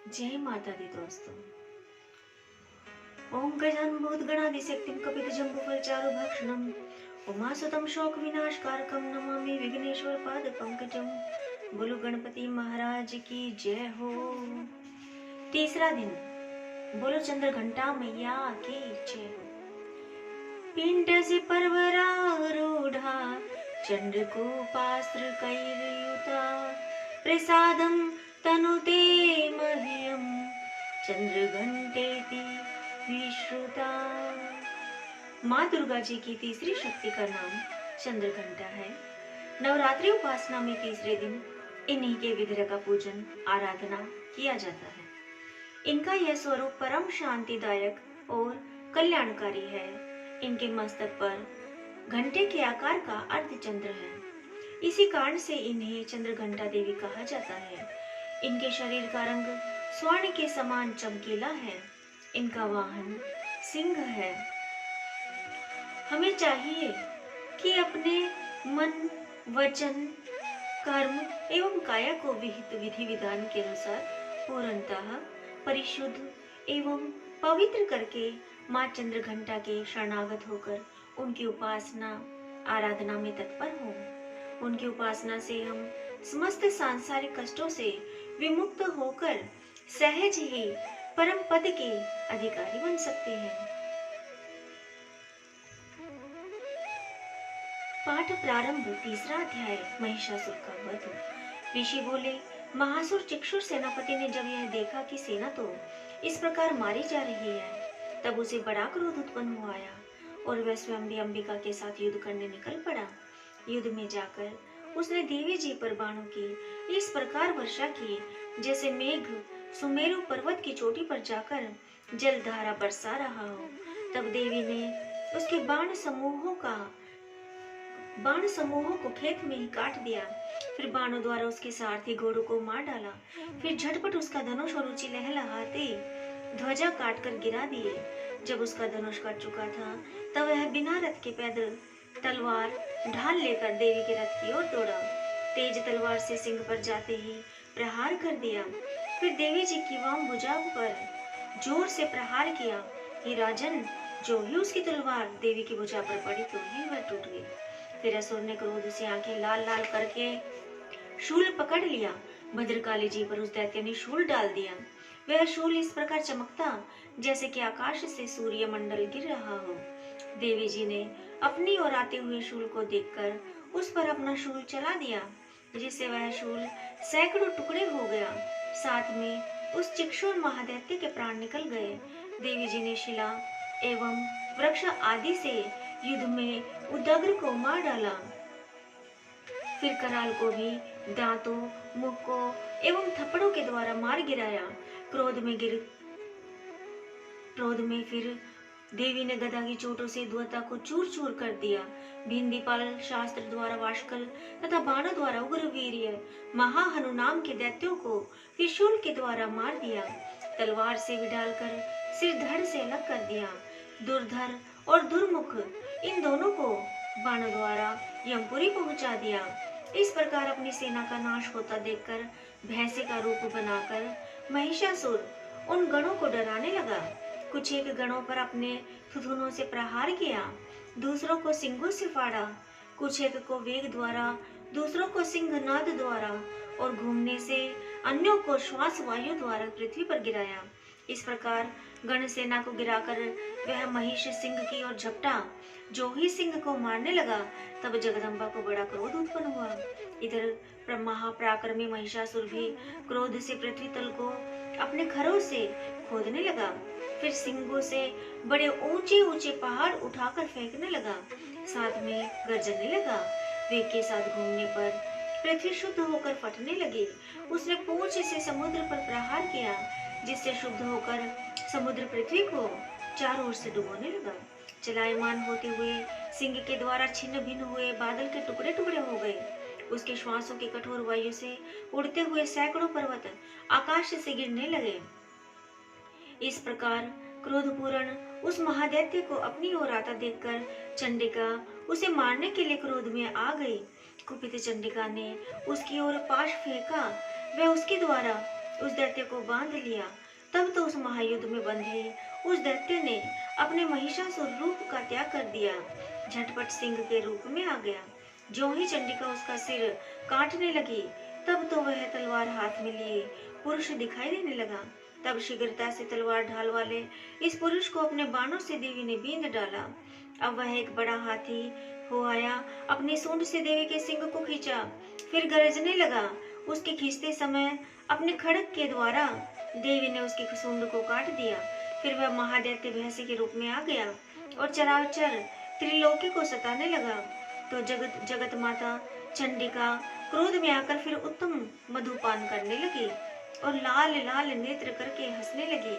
जय माता दी दोस्तों। ओम गजानन भूतगणाधिसेक्तिं कपितजम्बूफलचारुभक्षणम् उमासुतं शोकविनाशकारकं नमामि विघ्नेश्वर पादपंकजं। बोलो गणपति महाराज की जय हो। तीसरा दिन। बोलो चंद्र घंटा मैया की जय हो। पिंड से पर्वरारूढ़ा चंद्रकूपास्त्र कैर्युता प्रसादं तनुते मह्यं चंद्रघंटेति विश्रुता। माँ दुर्गा जी की तीसरी शक्ति का नाम चंद्रघंटा है। नवरात्रि उपासना में तीसरे दिन इन्हीं के विग्रह का पूजन आराधना किया जाता है। इनका यह स्वरूप परम शांतिदायक और कल्याणकारी है। इनके मस्तक पर घंटे के आकार का अर्धचंद्र है। इसी कारण से इन्हें चंद्रघंटा देवी कहा जाता है। इनके शरीर का रंग स्वर्ण के समान चमकीला है। इनका वाहन सिंह है। हमें चाहिए कि अपने मन, वचन, कर्म एवं काया को विहित विधि विधान के अनुसार पूर्णतः परिशुद्ध एवं पवित्र करके माँ चंद्रघंटा के शरणागत होकर उनकी उपासना आराधना में तत्पर हों। उनकी उपासना से हम समस्त सांसारिक कष्टों से विमुक्त होकर सहज ही परम पद के अधिकारी बन सकते हैं। पाठ प्रारंभ। तीसरा अध्याय महिषासुर का वध। ऋषि बोले, महासुर चिक्षुर सेनापति ने जब यह देखा कि सेना तो इस प्रकार मारी जा रही है, तब उसे बड़ा क्रोध उत्पन्न हुआ और वह स्वयं भी अंबिका के साथ युद्ध करने निकल पड़ा। युद्ध में जाकर उसने देवी जी पर बाणों की इस प्रकार वर्षा की जैसे मेघ सुमेरु पर्वत की चोटी पर जाकर जलधारा बरसा रहा हो। तब देवी ने उसके बाण समूहों को खेत में ही काट दिया। फिर बाणों द्वारा उसके सारथी घोड़ों को मार डाला। फिर झटपट उसका धनुष और ऊंची लहलहाते ध्वजा काट कर गिरा दिए। जब उसका धनुष कट चुका था, तब वह बिना रथ के पैदल तलवार ढाल लेकर देवी के रथ की ओर दौड़ा। तेज तलवार से सिंह पर जाते ही प्रहार कर दिया। फिर देवी जी की वाम भुजा पर जोर से प्रहार किया। हे राजन, जो ही उसकी तलवार देवी की भुजा पर पड़ी तो ही वह टूट गई। फिर असुर ने क्रोध से आंखें लाल लाल करके शूल पकड़ लिया। भद्रकाली जी पर उस दैत्य ने शूल डाल दिया। वह शूल इस प्रकार चमकता जैसे कि आकाश से सूर्य मंडल गिर रहा हो। देवी जी ने अपनी ओर आते हुए शूल को देखकर उस पर अपना शूल चला दिया, जिससे वह शूल सैकड़ों टुकड़े हो गया। साथ में उस चिक्षुर महादैत्य के प्राण निकल गए। देवी जी ने शिला एवं वृक्ष आदि से युद्ध में उदग्र को मार डाला। फिर कराल को भी दांतों, मुक्कों एवं थप्पड़ों के द्वारा मार गिराया। क्रोध में फिर देवी ने गदा की चोटों से द्वता को चूर चूर कर दिया। भिंदीपाल शास्त्र द्वारा वाष्कल तथा बाणों द्वारा उग्र वीर्य महाहनु नाम के दैत्यों को त्रिशूल के द्वारा मार दिया। तलवार से भी डालकर सिर धड़ से अलग कर दिया। दुर्धर और दुर्मुख इन दोनों को बाणों द्वारा यमपुरी पहुंचा दिया। इस प्रकार अपनी सेना का नाश होता देखकर भैंसे का रूप बनाकर महिषासुर उन गणों को डराने लगा। कुछ एक गणों पर अपने थुथुनों से प्रहार किया, दूसरों को सिंगों से फाड़ा। कुछ एक को वेग द्वारा, दूसरों को सिंहनाद द्वारा और घूमने से अन्यों को श्वास वायु द्वारा पृथ्वी पर गिराया। इस प्रकार गण सेना को गिराकर वह महिष सिंह की ओर झपटा। जो ही सिंह को मारने लगा, तब जगदम्बा को बड़ा क्रोध उत्पन्न हुआ। इधर महापराक्रमी महिषासुर भी क्रोध से पृथ्वी तल को अपने खरों से खोदने लगा। फिर सिंगों से बड़े ऊंचे ऊंचे पहाड़ उठाकर फेंकने लगा। साथ में गरजने लगा। वेग के साथ घूमने पर पृथ्वी शुद्ध होकर फटने लगी। उसने पूंछ से समुद्र पर प्रहार किया, जिससे शुद्ध होकर समुद्र पृथ्वी को चारों ओर से डुबोने लगा। चलायमान होते हुए सिंह के द्वारा छिन्न भिन्न हुए बादल के टुकड़े टुकड़े हो गए। उसके श्वासों की कठोर वायु से उड़ते हुए सैकड़ों पर्वत आकाश से गिरने लगे। इस प्रकार क्रोधपूर्ण उस महादैत्य को अपनी ओर आता देखकर चंडिका उसे मारने के लिए क्रोध में आ गई। कुपित चंडिका ने उसकी ओर पाश फेंका। वह उसके द्वारा उस दैत्य को बांध लिया। तब तो उस महायुद्ध में बंधे उस दैत्य ने अपने महिषासुर रूप का त्याग कर दिया, झटपट सिंह के रूप में आ गया। जो ही चंडिका उसका सिर काटने लगी, तब तो वह तलवार हाथ में लिए पुरुष दिखाई देने लगा। तब शीघ्रता से तलवार ढाल वाले इस पुरुष को अपने बाणों से देवी ने बींध डाला। अब वह एक बड़ा हाथी हो आया, अपनी सूंड से देवी के सिंह को खींचा, फिर गरजने लगा। उसके खींचते समय अपने खड़ग के द्वारा देवी ने उसकी सूंड को काट दिया। फिर वह महादैत्य भैंसे के रूप में आ गया और चराचर त्रिलोकी को सताने लगा। तो जगत माता चंडिका क्रोध में आकर फिर उत्तम मधुपान करने लगी और लाल लाल नेत्र करके हंसने लगी।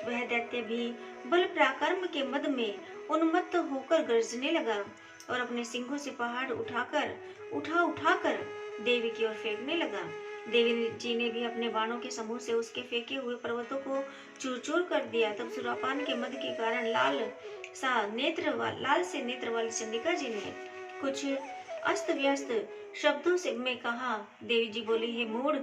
वह दैत्य भी बल पराक्रम के मद में उन्मत्त होकर गरजने लगा और अपने सिंहों से पहाड़ उठाकर देवी की ओर फेंकने लगा। देवी जी ने भी अपने बाणों के समूह से उसके फेंके हुए पर्वतों को चूर चूर कर दिया। तब सुरापान के मद के कारण लाल से नेत्र वाली चंडिका जी ने कुछ अस्त व्यस्त शब्दों से में कहा। देवी जी बोली, हे मूढ़,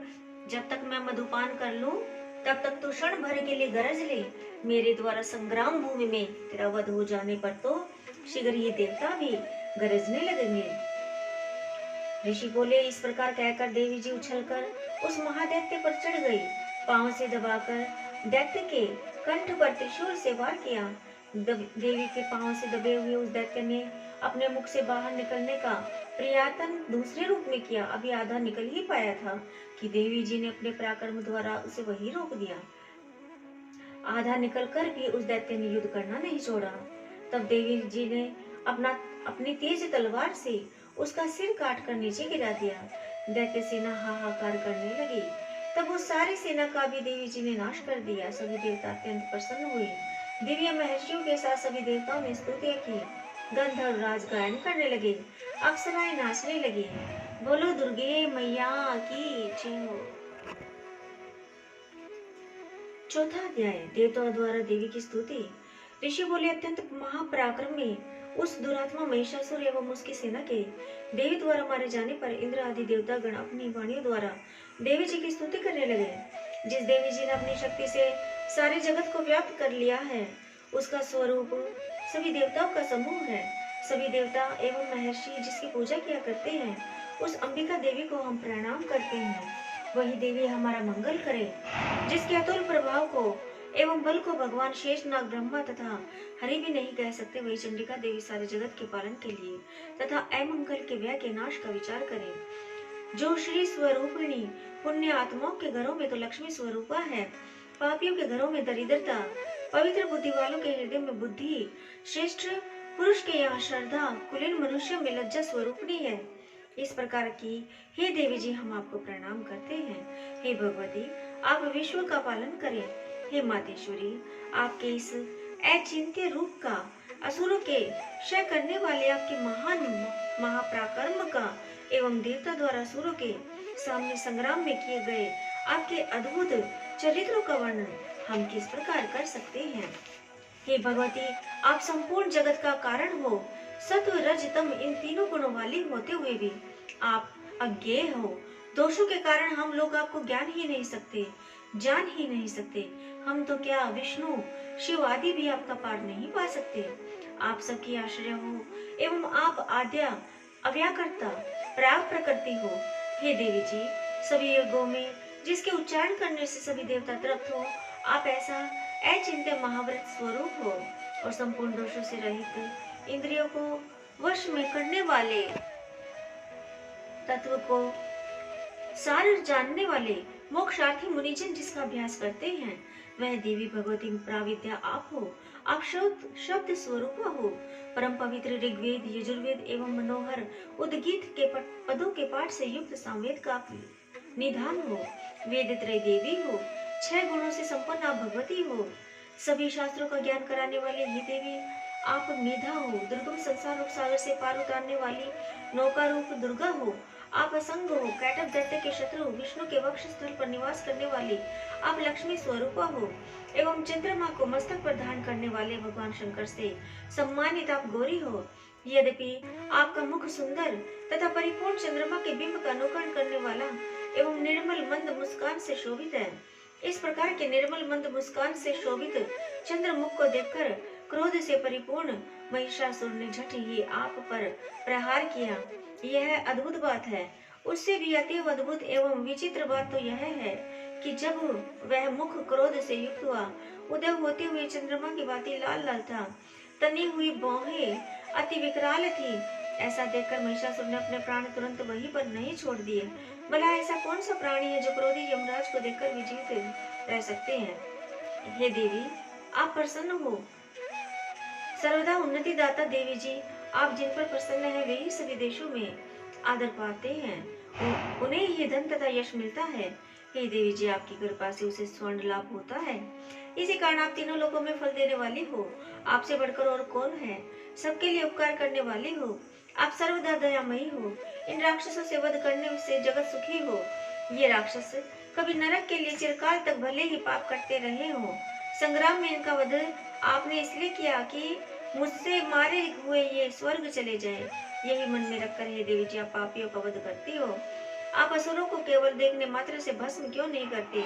जब तक मैं मधुपान कर लूं तब तक तो क्षण भर के लिए गरज ले। मेरे द्वारा संग्राम भूमि में तेरा वध हो जाने पर तो शीघ्र ही देवता भी गरजने लगेंगे। ऋषि बोले। इस प्रकार कहकर देवी जी उछलकर उस महादैत्य पर चढ़ गई। पांव से दबाकर दैत्य के कंठ पर त्रिशूल से वार किया। देवी के पांव से दबे हुए उस दैत्य ने अपने मुख से बाहर निकलने का प्रयत्न दूसरे रूप में किया। अभी आधा निकल ही पाया था कि देवी जी ने अपने पराक्रम द्वारा उसे वहीं रोक दिया। आधा निकलकर भी उस दैत्य ने युद्ध करना नहीं छोड़ा। तब देवी जी ने अपनी तेज तलवार से उसका सिर काट कर नीचे गिरा दिया। दैत्य सेना हाहाकार करने लगी। तब वो सारी सेना का भी देवी जी ने नाश कर दिया। सभी देवता अत्यंत प्रसन्न हुए। दिव्य महर्षियों के साथ सभी देवताओं ने स्तुतियां की। गंधर्व राज गायन करने लगे, अप्सराएं नाचने लगी। बोलो दुर्गे मैया की जय हो। चौथा अध्याय, देवताओं द्वारा देवी की स्तुति। ऋषि बोले, अत्यंत महापराक्रम में उस दुरात्मा महिषासुर एवं उसकी सेना के देवी द्वारा मारे जाने पर इंद्र आदि देवता गण अपनी वाणियों द्वारा देवी जी की स्तुति करने लगे। जिस देवी जी ने अपनी शक्ति से सारे जगत को व्याप्त कर लिया है, उसका स्वरूप सभी देवताओं का समूह है। सभी देवता एवं महर्षि जिसकी पूजा किया करते हैं, उस अंबिका देवी को हम प्रणाम करते हैं। वही देवी हमारा मंगल करे। जिसके अतुल प्रभाव को एवं बल को भगवान शेषनाग, ब्रह्मा तथा हरि भी नहीं कह सकते, वही चंडिका देवी सारे जगत के पालन के लिए तथा अमंगल के व्यय के नाश का विचार करे। जो श्री स्वरूपिणी पुण्य आत्माओं के घरों में तो लक्ष्मी स्वरूपा है, पापियों के घरों में दरिद्रता, पवित्र बुद्धि वालों के हृदय में बुद्धि, श्रेष्ठ पुरुष के यहाँ श्रद्धा, कुलीन मनुष्य में लज्जा स्वरूपिणी है। इस प्रकार की हे देवी जी हम आपको प्रणाम करते हैं। हे भगवती, आप विश्व का पालन करें। हे मातेश्वरी, आपके इस अचिंत्य रूप का, असुरों के क्षय करने वाले आपके महान महापराक्रम का एवं देवता द्वारा असुरों के सामने संग्राम में किए गए आपके अद्भुत चरित्रों का वर्णन हम किस प्रकार कर सकते हैं। हे भगवती, आप संपूर्ण जगत का कारण हो। सत्व रज तम इन तीनों गुणों वाली होते हुए भी आप अज्ञेय हो। दोषों के कारण हम लोग आपको जान ही नहीं सकते। हम तो क्या विष्णु शिव आदि भी आपका पार नहीं पा सकते। आप सबकी आश्रय हो एवं आप आद्या अव्याकर्ता प्राग प्रकृति हो। हे देवी जी, सभी युगों में जिसके उच्चारण करने से सभी देवता तृप्त हो, आप ऐसा अचिंत्य महाव्रत स्वरूप हो और संपूर्ण दोषों से रहित, इंद्रियों को वश में करने वाले, तत्व को सार जानने वाले मोक्षार्थी मुनिजन जिसका अभ्यास करते हैं, वह देवी भगवती प्राविद्या आप हो। आप शब्द स्वरूप हो। परम पवित्र ऋग्वेद, यजुर्वेद एवं मनोहर उद्गीत के पदों के पाठ से युक्त सामवेद का निधान हो। वेद त्रय देवी हो। 6 गुणों से संपन्न आप भगवती हो। सभी शास्त्रों का ज्ञान कराने वाले ही देवी आप मेधा हो। दुर्गम संसार रूप सागर से पार उतारने वाली नौका रूप दुर्गा हो। आप असंग हो। कैटभ दैत्य के शत्रु विष्णु के वक्ष स्थल पर निवास करने वाली आप लक्ष्मी स्वरूपा हो एवं चंद्रमा को मस्तक पर धारण करने वाले भगवान शंकर से सम्मानित आप गौरी हो। यद्यपि आपका मुख सुंदर तथा परिपूर्ण चंद्रमा के बिंब का अनुकरण करने वाला एवं निर्मल मंद मुस्कान से शोभित है, इस प्रकार के निर्मल मंद मुस्कान से शोभित चंद्रमुख को देखकर क्रोध से परिपूर्ण महिषासुर ने झट ही आप पर प्रहार किया। यह अद्भुत बात है। उससे भी अतीव अद्भुत एवं विचित्र बात तो यह है कि जब वह मुख क्रोध से युक्त हुआ, उदय होते हुए चंद्रमा की भांति लाल लाल था, तनी हुई भौहें अति विकराल थी। ऐसा देखकर महिषासुर ने अपने प्राण तुरंत वहीं पर नहीं छोड़ दिए। भला ऐसा कौन सा प्राणी है जो क्रोधी यमराज को देखकर विजीवित रह सकते हैं। हे देवी, आप प्रसन्न हो। सर्वदा उन्नति दाता देवी जी, आप जिन पर प्रसन्न है वे ही सभी देशों में आदर पाते हैं, उन्हें ही धन तथा यश मिलता है। हे देवी जी, आपकी कृपा से उसे स्वर्ण लाभ होता है। इसी कारण आप तीनों लोगों में फल देने वाली हो। आपसे बढ़कर और कौन है। सबके लिए उपकार करने वाली हो। आप सर्वदा दयामयी हो। इन राक्षसों से वध करने से जगत सुखी हो। ये राक्षस कभी नरक के लिए चिरकाल तक भले ही पाप करते रहे हो। संग्राम में इनका वध आपने इसलिए किया कि मुझसे मारे हुए ये स्वर्ग चले जाए। यही मन में रखकर हे देवी जी, आप पापियों का वध करती हो। आप असुरों को केवल देखने मात्र से भस्म क्यों नहीं करती।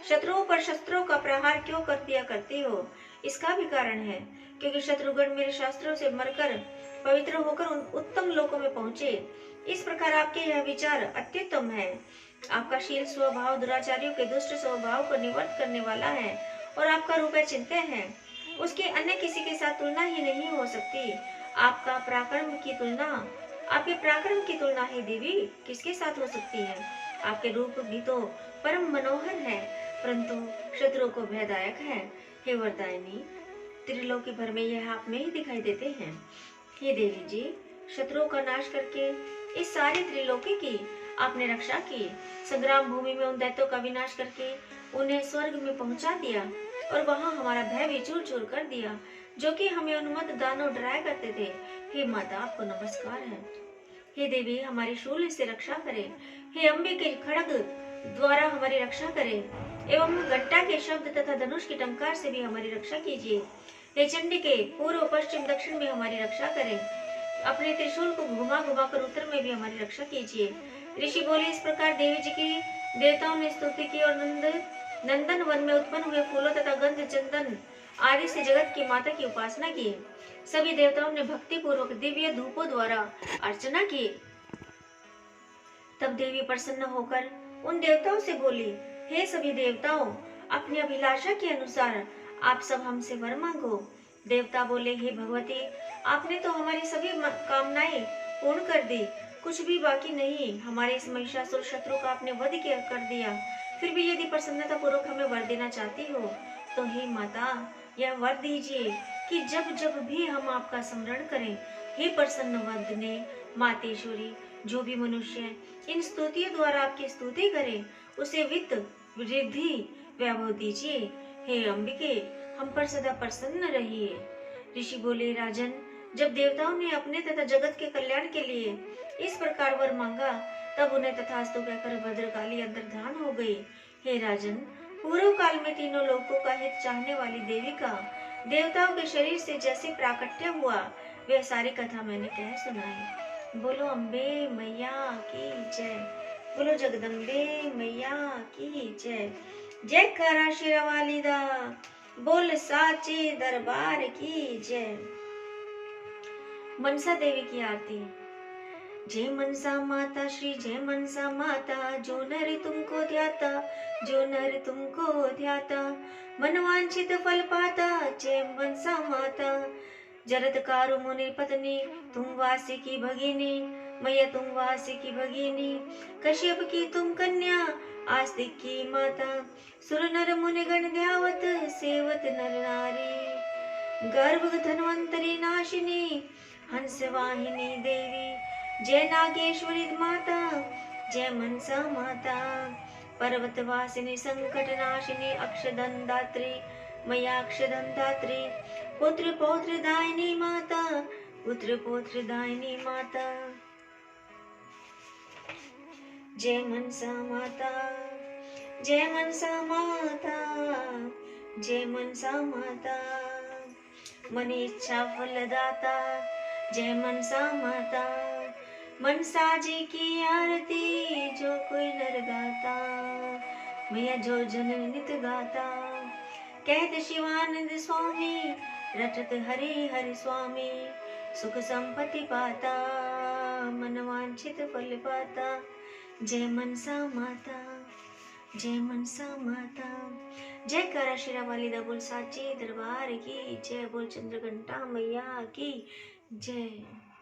शत्रुओं पर शस्त्रों का प्रहार क्यों कर दिया करती हो। इसका भी कारण है क्योंकि शत्रुगण मेरे शास्त्रों से मरकर पवित्र होकर उन उत्तम लोकों में पहुंचे। इस प्रकार आपके यह विचार अत्युत्तम है। आपका शील स्वभाव दुराचारियों के दुष्ट स्वभाव को निवृत्त करने वाला है और आपका रूप चिंत्य है। उसकी अन्य किसी के साथ तुलना ही नहीं हो सकती। आपका पराक्रम की तुलना आपके पराक्रम की तुलना है देवी किसके साथ हो सकती है। आपके रूप भी तो परम मनोहर है, परंतु शत्रुओं को भयदायक है। हे वरदायिनी, त्रिलोकी भर में यह आप में ही दिखाई देते हैं। हे देवी जी, शत्रुओं का नाश करके इस सारी त्रिलोकी की आपने रक्षा की। संग्राम भूमि में उन दैत्यों का विनाश करके उन्हें स्वर्ग में पहुंचा दिया और वहां हमारा भय भी चूर चूर कर दिया, जो कि हमें उन्मत्त दानव डराया करते थे। हे माता, आपको नमस्कार है। हे देवी, हमारी शूल से रक्षा करें। हे अम्बे के खड्ग द्वारा हमारी रक्षा करें एवं घंटा के शब्द तथा धनुष की टंकार से भी हमारी रक्षा कीजिए। हे चंडी के पूर्व पश्चिम दक्षिण में हमारी रक्षा करें। अपने त्रिशूल को घुमा घुमा कर उत्तर में भी हमारी रक्षा कीजिए। ऋषि बोले, इस प्रकार देवी जी की देवताओं ने स्तुति की और नंदन वन में उत्पन्न हुए फूलों तथा गंध चंदन आदि से जगत की माता की उपासना की। सभी देवताओं ने भक्ति पूर्वक दिव्य धूपों द्वारा अर्चना की। तब देवी प्रसन्न होकर उन देवताओं से बोली, हे सभी देवताओं, अपनी अभिलाषा के अनुसार आप सब हमसे वर मांगो। देवता बोले, हे भगवती, आपने तो हमारी सभी कामनाएं पूर्ण कर दी, कुछ भी बाकी नहीं। हमारे इस महिषासुर शत्रु का आपने वध कर दिया। फिर भी यदि प्रसन्नता पूर्वक हमें वर देना चाहती हो तो हे माता, यह वर दीजिए कि जब जब भी हम आपका स्मरण करें, हे प्रसन्न वदने मातेश्वरी, जो भी मनुष्य इन स्तुतियों द्वारा आपकी स्तुति करे, उसे वित्त वृद्धि वैभव दीजिए। हे अंबिके, हम पर सदा प्रसन्न रहिए। ऋषि बोले, राजन, जब देवताओं ने अपने तथा जगत के कल्याण के लिए इस प्रकार वर मांगा, तब उन्हें तथास्तु कहकर भद्रकाली अंतर्धान हो गई। हे राजन, पूर्व काल में तीनों लोकों का हित चाहने वाली देवी का देवताओं के शरीर से जैसे प्राकट्य हुआ, वह सारी कथा मैंने कह सुनाई। बोलो अम्बे मैया की जय। बोलो जगदम्बे मैया की जय। जय करा शेरवाली दा, बोल साचे दरबार की जय। मनसा देवी की आरती। जय मनसा माता श्री जय मनसा माता, जो नर तुमको ध्याता, जो नर तुमको ध्याता, मनवांछित फल पाता। जय मनसा माता। जरदकारु मुनि पत्नी, तुम वासी की भगिनी, मैया तुम वासी की भगिनी, कश्यप की तुम कन्या, आस्तिक की माता। सुर नर मुनि गण ध्यावत, सेवत नर नारी, गर्भ धन्वंतरी नाशिनी, हंस वाहिनी देवी। जय नागेश्वरी माता, जय मनसा माता, पर्वतवासिनी संकट नाशिनी, अक्षदंदात्री, मैया अक्षदंदात्री, पुत्र पौत्र दायिनी माता, पुत्र पौत्र दायिनी माता। जय मनसा माता, जय मनसा माता, जय मनसा माता, मन इच्छा फलदाता। जय मनसा माता, मनसा जी की आरती जो कोई नर गाता, मैया जो जन नित गाता। कहत शिवानंद स्वामी रटत हरि हरि स्वामी, सुख संपत्ति पाता मन वांछित फल पाता। जय मनसा माता, जय मनसा माता। जय करा शिरा वाली दा बोल साचे दरबार की जय, बोल चंद्रघंटा मैया की जय।